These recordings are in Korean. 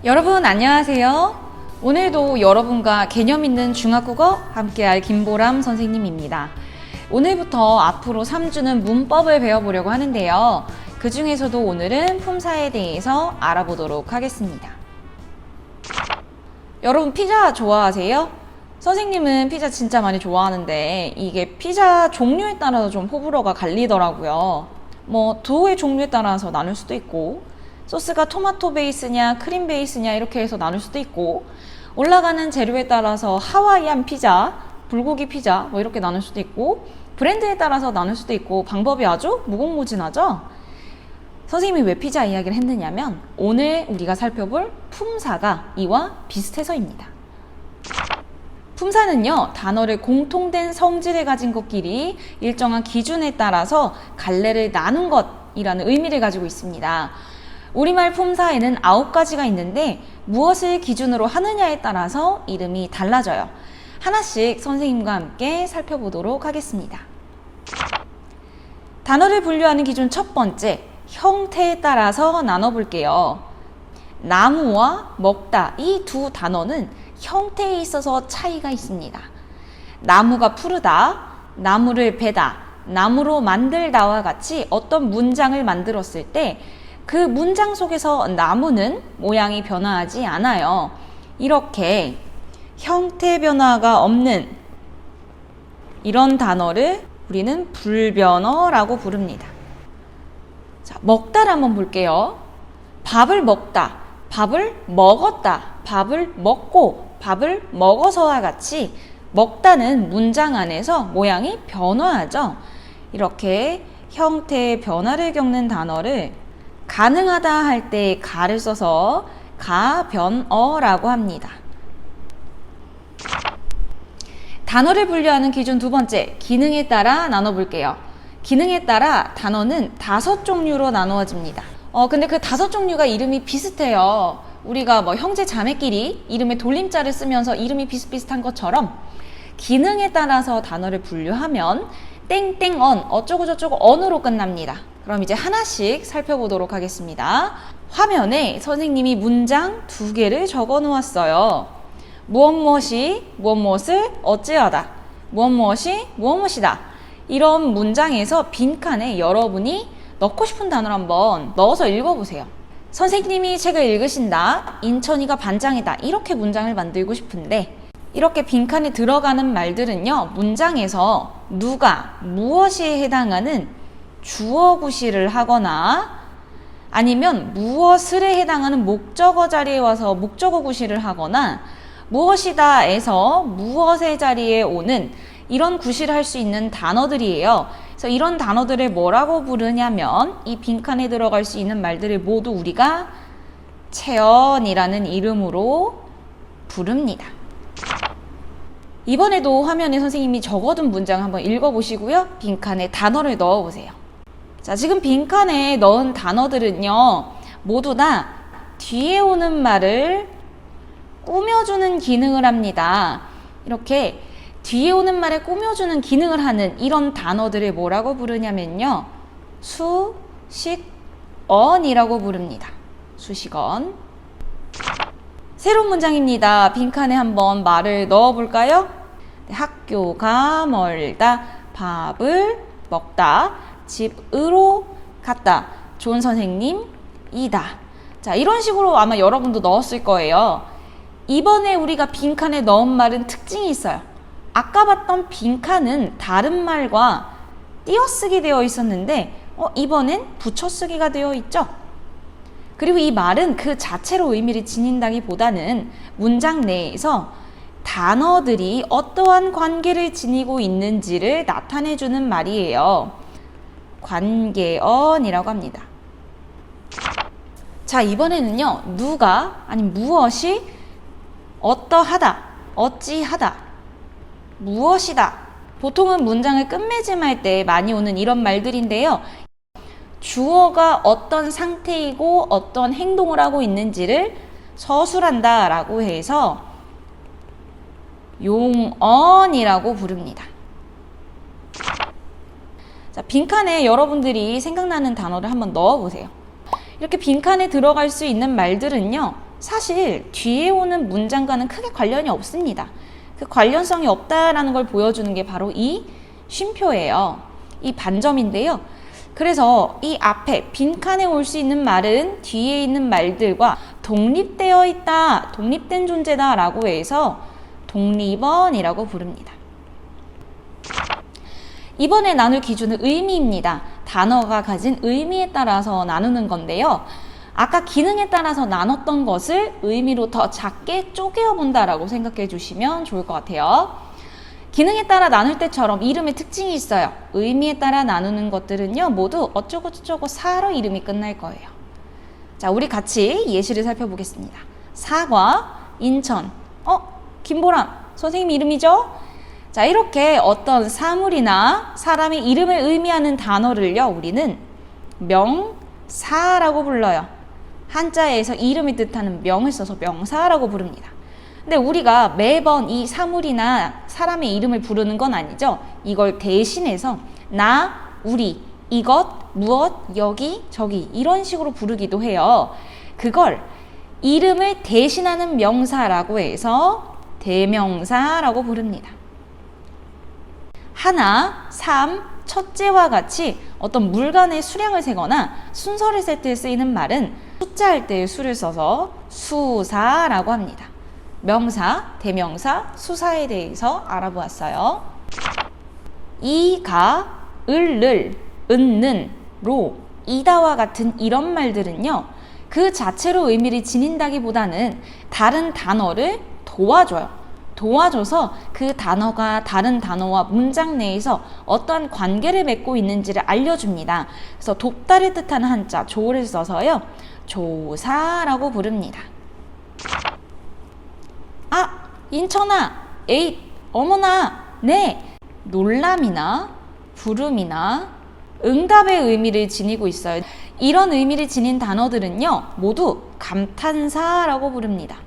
여러분 안녕하세요. 오늘도 여러분과 개념 있는 중학국어 함께할 김보람 선생님입니다. 오늘부터 앞으로 3주는 문법을 배워보려고 하는데요. 그 중에서도 오늘은 품사에 대해서 알아보도록 하겠습니다. 여러분 피자 좋아하세요? 선생님은 피자 진짜 많이 좋아하는데 이게 피자 종류에 따라서 좀 호불호가 갈리더라고요. 도우의 종류에 따라서 나눌 수도 있고 소스가 토마토 베이스냐 크림 베이스냐 이렇게 해서 나눌 수도 있고 올라가는 재료에 따라서 하와이안 피자, 불고기 피자 이렇게 나눌 수도 있고 브랜드에 따라서 나눌 수도 있고 방법이 아주 무궁무진하죠? 선생님이 왜 피자 이야기를 했느냐면 오늘 우리가 살펴볼 품사가 이와 비슷해서입니다. 품사는요, 단어를 공통된 성질을 가진 것끼리 일정한 기준에 따라서 갈래를 나눈 것이라는 의미를 가지고 있습니다. 우리말 품사에는 9가지가 있는데 무엇을 기준으로 하느냐에 따라서 이름이 달라져요. 하나씩 선생님과 함께 살펴보도록 하겠습니다. 단어를 분류하는 기준 첫 번째, 형태에 따라서 나눠볼게요. 나무와 먹다 이 두 단어는 형태에 있어서 차이가 있습니다. 나무가 푸르다, 나무를 베다, 나무로 만들다와 같이 어떤 문장을 만들었을 때 그 문장 속에서 나무는 모양이 변화하지 않아요. 이렇게 형태 변화가 없는 이런 단어를 우리는 불변어라고 부릅니다. 자, 먹다를 한번 볼게요. 밥을 먹다, 밥을 먹었다, 밥을 먹고, 밥을 먹어서와 같이 먹다는 문장 안에서 모양이 변화하죠. 이렇게 형태의 변화를 겪는 단어를 가능하다 할 때 가를 써서 가변어라고 합니다. 단어를 분류하는 기준 두 번째, 기능에 따라 나눠볼게요. 기능에 따라 단어는 5종류로 나누어집니다. 근데 그 5종류가 이름이 비슷해요. 우리가 형제 자매끼리 이름에 돌림자를 쓰면서 이름이 비슷비슷한 것처럼 기능에 따라서 단어를 분류하면 땡땡언, 어쩌고저쩌고 언으로 끝납니다. 그럼 이제 하나씩 살펴보도록 하겠습니다. 화면에 선생님이 문장 2개를 적어 놓았어요. 무엇 무엇이 무엇 무엇을 어찌하다, 무엇 무엇이 무엇 무엇이다. 이런 문장에서 빈칸에 여러분이 넣고 싶은 단어를 한번 넣어서 읽어보세요. 선생님이 책을 읽으신다, 인천이가 반장이다, 이렇게 문장을 만들고 싶은데 이렇게 빈칸에 들어가는 말들은요, 문장에서 누가, 무엇에 해당하는 주어 구실을 하거나 아니면 무엇을에 해당하는 목적어 자리에 와서 목적어 구실을 하거나 무엇이다에서 무엇의 자리에 오는 이런 구실을 할 수 있는 단어들이에요. 그래서 이런 단어들을 뭐라고 부르냐면 이 빈칸에 들어갈 수 있는 말들을 모두 우리가 체언이라는 이름으로 부릅니다. 이번에도 화면에 선생님이 적어둔 문장 한번 읽어보시고요. 빈칸에 단어를 넣어보세요. 자, 지금 빈칸에 넣은 단어들은요, 모두 다 뒤에 오는 말을 꾸며주는 기능을 합니다. 이렇게 뒤에 오는 말에 꾸며주는 기능을 하는 이런 단어들을 뭐라고 부르냐면요, 수식언이라고 부릅니다. 수식언. 새로운 문장입니다. 빈칸에 한번 말을 넣어볼까요? 학교가 멀다, 밥을 먹다, 집으로 갔다, 좋은 선생님이다. 자, 이런 식으로 아마 여러분도 넣었을 거예요. 이번에 우리가 빈칸에 넣은 말은 특징이 있어요. 아까 봤던 빈칸은 다른 말과 띄어쓰기 되어 있었는데 이번엔 붙여쓰기가 되어 있죠. 그리고 이 말은 그 자체로 의미를 지닌다기보다는 문장 내에서 단어들이 어떠한 관계를 지니고 있는지를 나타내주는 말이에요. 관계언이라고 합니다. 자, 이번에는요, 누가 아니면 무엇이 어떠하다, 어찌하다, 무엇이다. 보통은 문장을 끝맺음할 때 많이 오는 이런 말들인데요. 주어가 어떤 상태이고 어떤 행동을 하고 있는지를 서술한다 라고 해서 용언이라고 부릅니다. 자, 빈칸에 여러분들이 생각나는 단어를 한번 넣어보세요. 이렇게 빈칸에 들어갈 수 있는 말들은요, 사실 뒤에 오는 문장과는 크게 관련이 없습니다. 그 관련성이 없다라는 걸 보여주는 게 바로 이 쉼표예요. 이 반점인데요. 그래서 이 앞에 빈칸에 올 수 있는 말은 뒤에 있는 말들과 독립되어 있다, 독립된 존재다 라고 해서 독립언이라고 부릅니다. 이번에 나눌 기준은 의미입니다. 단어가 가진 의미에 따라서 나누는 건데요. 아까 기능에 따라서 나눴던 것을 의미로 더 작게 쪼개어 본다라고 생각해 주시면 좋을 것 같아요. 기능에 따라 나눌 때처럼 이름의 특징이 있어요. 의미에 따라 나누는 것들은요, 모두 어쩌고저쩌고 사로 이름이 끝날 거예요. 자, 우리 같이 예시를 살펴보겠습니다. 사과, 인천, 김보람, 선생님 이름이죠? 자, 이렇게 어떤 사물이나 사람의 이름을 의미하는 단어를요, 우리는 명사라고 불러요. 한자에서 이름을 뜻하는 명을 써서 명사라고 부릅니다. 근데 우리가 매번 이 사물이나 사람의 이름을 부르는 건 아니죠. 이걸 대신해서 나, 우리, 이것, 무엇, 여기, 저기 이런 식으로 부르기도 해요. 그걸 이름을 대신하는 명사라고 해서 대명사라고 부릅니다. 하나, 삼, 첫째와 같이 어떤 물건의 수량을 세거나 순서를 셀 때 쓰이는 말은 숫자할 때의 수를 써서 수사라고 합니다. 명사, 대명사, 수사에 대해서 알아보았어요. 이가, 을을, 은는, 로, 이다와 같은 이런 말들은요, 그 자체로 의미를 지닌다기보다는 다른 단어를 도와줘요. 도와줘서 그 단어가 다른 단어와 문장 내에서 어떠한 관계를 맺고 있는지를 알려줍니다. 그래서 돕다를 뜻하는 한자 조를 써서요, 조사라고 부릅니다. 인천아, 에잇, 어머나, 네. 놀람이나 부름이나 응답의 의미를 지니고 있어요. 이런 의미를 지닌 단어들은요, 모두 감탄사라고 부릅니다.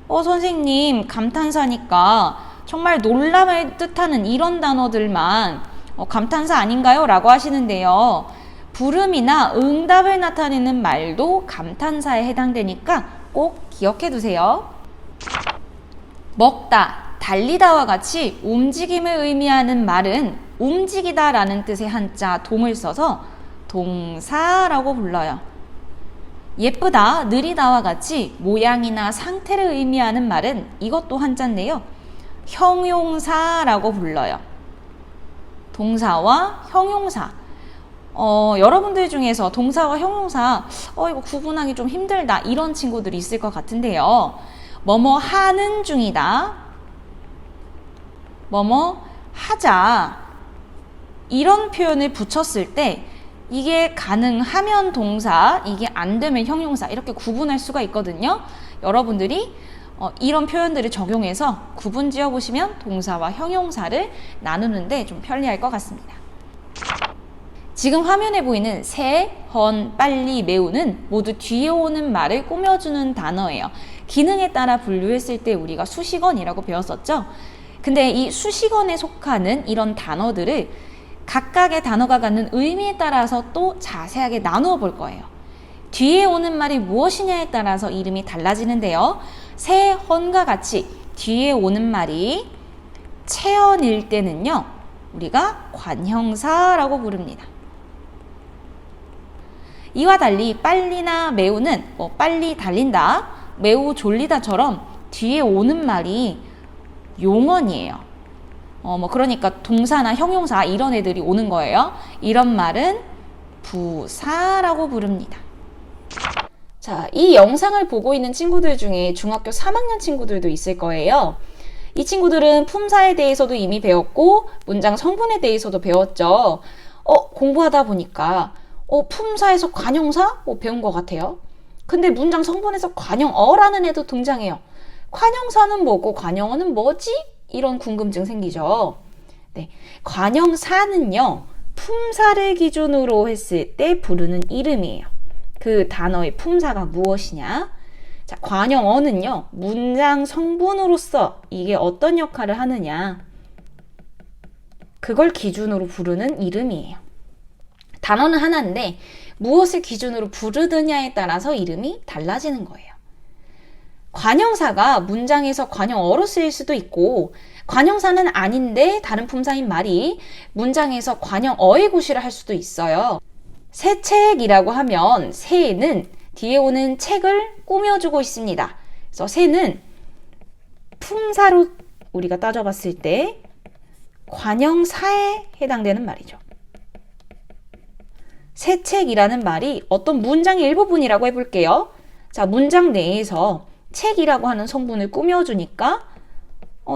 선생님, 감탄사니까 정말 놀람을 뜻하는 이런 단어들만 감탄사 아닌가요? 라고 하시는데요. 부름이나 응답을 나타내는 말도 감탄사에 해당되니까 꼭 기억해 두세요. 먹다, 달리다와 같이 움직임을 의미하는 말은 움직이다 라는 뜻의 한자 동을 써서 동사라고 불러요. 예쁘다, 느리다와 같이 모양이나 상태를 의미하는 말은 이것도 한자인데요, 형용사라고 불러요. 동사와 형용사. 여러분들 중에서 동사와 형용사 이거 구분하기 좀 힘들다 이런 친구들이 있을 것 같은데요. 뭐뭐 하는 중이다, 뭐뭐 하자 이런 표현을 붙였을 때 이게 가능하면 동사, 이게 안 되면 형용사 이렇게 구분할 수가 있거든요. 여러분들이 이런 표현들을 적용해서 구분 지어보시면 동사와 형용사를 나누는데 좀 편리할 것 같습니다. 지금 화면에 보이는 새, 헌, 빨리, 매우는 모두 뒤에 오는 말을 꾸며주는 단어예요. 기능에 따라 분류했을 때 우리가 수식어이라고 배웠었죠. 근데 이 수식어에 속하는 이런 단어들을 각각의 단어가 갖는 의미에 따라서 또 자세하게 나누어 볼 거예요. 뒤에 오는 말이 무엇이냐에 따라서 이름이 달라지는데요. 새, 헌과 같이 뒤에 오는 말이 체언일 때는요, 우리가 관형사라고 부릅니다. 이와 달리 빨리나 매우는 빨리 달린다, 매우 졸리다처럼 뒤에 오는 말이 용언이에요. 그러니까 동사나 형용사 이런 애들이 오는 거예요. 이런 말은 부사라고 부릅니다. 자, 이 영상을 보고 있는 친구들 중에 중학교 3학년 친구들도 있을 거예요. 이 친구들은 품사에 대해서도 이미 배웠고 문장 성분에 대해서도 배웠죠. 공부하다 보니까 품사에서 관형사 배운 것 같아요. 근데 문장 성분에서 관형어라는 애도 등장해요. 관형사는 뭐고 관형어는 뭐지? 이런 궁금증 생기죠. 네, 관형사는요, 품사를 기준으로 했을 때 부르는 이름이에요. 그 단어의 품사가 무엇이냐? 자, 관형어는요, 문장 성분으로서 이게 어떤 역할을 하느냐, 그걸 기준으로 부르는 이름이에요. 단어는 하나인데 무엇을 기준으로 부르느냐에 따라서 이름이 달라지는 거예요. 관형사가 문장에서 관형어로 쓰일 수도 있고, 관형사는 아닌데 다른 품사인 말이 문장에서 관형어의 구실을 할 수도 있어요. 새 책이라고 하면 새는 뒤에 오는 책을 꾸며주고 있습니다. 그래서 새는 품사로 우리가 따져봤을 때 관형사에 해당되는 말이죠. 새 책이라는 말이 어떤 문장의 일부분이라고 해볼게요. 자, 문장 내에서 책이라고 하는 성분을 꾸며주니까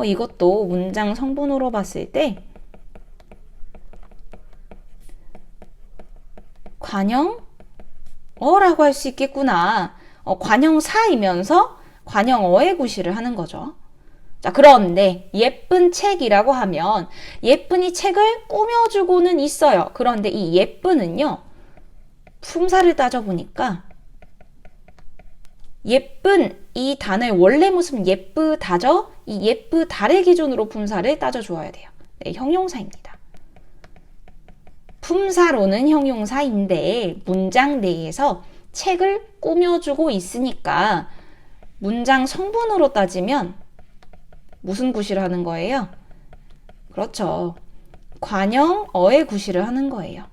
이것도 문장 성분으로 봤을 때 관형어라고 할 수 있겠구나. 관형사이면서 관형어의 구실을 하는 거죠. 자, 그런데 예쁜 책이라고 하면 예쁜 이 책을 꾸며주고는 있어요. 그런데 이 예쁜은요, 품사를 따져보니까 예쁜 이 단어의 원래 모습은 예쁘다죠? 이 예쁘다를 기준으로 품사를 따져주어야 돼요. 네, 형용사입니다. 품사로는 형용사인데 문장 내에서 책을 꾸며주고 있으니까 문장 성분으로 따지면 무슨 구실을 하는 거예요? 그렇죠. 관형어의 구실을 하는 거예요.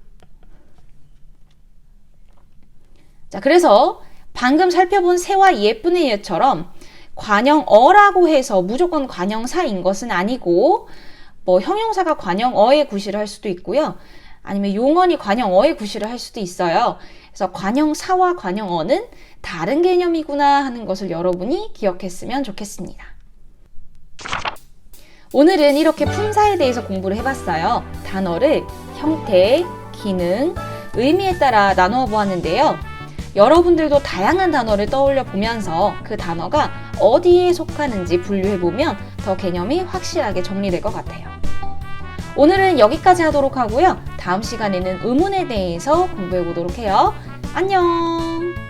자, 그래서 방금 살펴본 새와 예쁜의 예처럼 관형어라고 해서 무조건 관형사인 것은 아니고, 형용사가 관형어의 구실을 할 수도 있고요. 아니면 용언이 관형어의 구실을 할 수도 있어요. 그래서 관형사와 관형어는 다른 개념이구나 하는 것을 여러분이 기억했으면 좋겠습니다. 오늘은 이렇게 품사에 대해서 공부를 해봤어요. 단어를 형태, 기능, 의미에 따라 나누어 보았는데요. 여러분들도 다양한 단어를 떠올려 보면서 그 단어가 어디에 속하는지 분류해보면 더 개념이 확실하게 정리될 것 같아요. 오늘은 여기까지 하도록 하고요. 다음 시간에는 의문에 대해서 공부해 보도록 해요. 안녕!